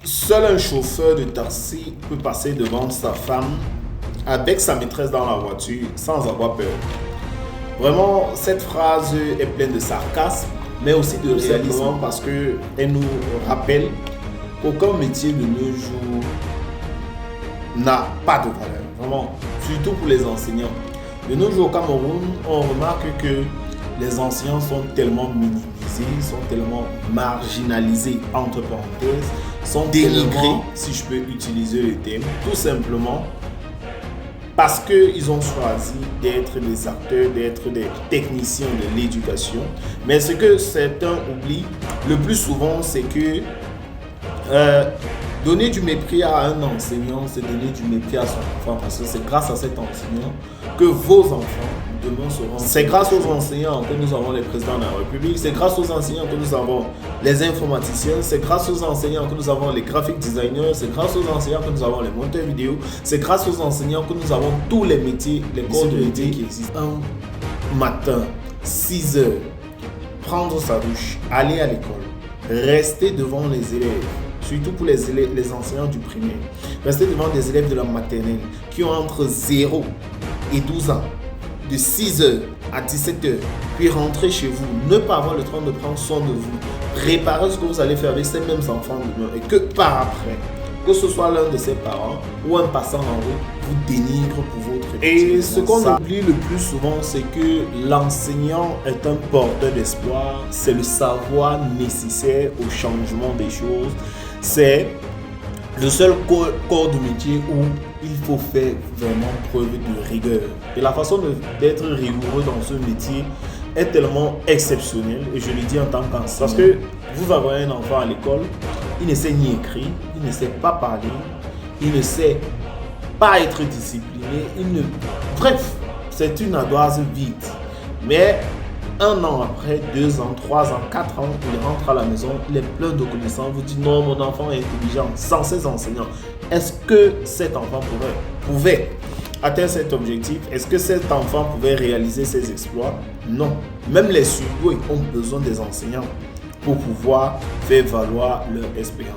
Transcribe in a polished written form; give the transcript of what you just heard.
Seul un chauffeur de taxi peut passer devant sa femme avec sa maîtresse dans la voiture sans avoir peur. Vraiment, cette phrase est pleine de sarcasme, mais aussi de réalisme parce qu'elle nous rappelle qu'aucun métier de nos jours n'a pas de valeur. Vraiment, surtout pour les enseignants. De nos jours au Cameroun, on remarque que les enseignants sont tellement minimisés, sont tellement marginalisés, entre parenthèses, sont dénigrés, si je peux utiliser le terme, tout simplement parce qu'ils ont choisi d'être des acteurs, d'être des techniciens de l'éducation. Mais ce que certains oublient le plus souvent, c'est que donner du mépris à un enseignant, c'est donner du mépris à son enfant, parce que c'est grâce à cet enseignant que vos enfants demain seront. C'est grâce aux enseignants que nous avons les présidents de la République, c'est grâce aux enseignants que nous avons les informaticiens, c'est grâce aux enseignants que nous avons les graphic designers, c'est grâce aux enseignants que nous avons les monteurs vidéo, c'est grâce aux enseignants que nous avons tous les métiers, les corps de métiers qui existent. Un matin, 6 heures, prendre sa douche, aller à l'école, rester devant les élèves, surtout pour les enseignants du primaire, rester devant des élèves de la maternelle qui ont entre 0 et 12 ans, de 6h à 17h, puis rentrer chez vous, ne pas avoir le temps de prendre soin de vous, préparer ce que vous allez faire avec ces mêmes enfants demain, et que par après, que ce soit l'un de ses parents ou un passant en route, vous dénigre pour votre métier. Et ce qu'on oublie le plus souvent, c'est que l'enseignant est un porteur d'espoir, c'est le savoir nécessaire au changement des choses, c'est le seul corps de métier où il faut faire vraiment preuve de rigueur. Et la façon d'être rigoureux dans ce métier est tellement exceptionnelle, et je le dis en tant qu'enseignant. Parce que vous avez un enfant à l'école, il ne sait ni écrire, il ne sait pas parler, il ne sait pas être discipliné, bref, c'est une ardoise vide. Mais 1 an après, 2 ans, 3 ans, 4 ans, il rentre à la maison, il est plein de connaissances, vous dit non, mon enfant est intelligent, sans ses enseignants. Est-ce que cet enfant pouvait atteindre cet objectif? Est-ce que cet enfant pouvait réaliser ses exploits? Non. Même les surdoués ont besoin des enseignants pour pouvoir faire valoir leur expérience.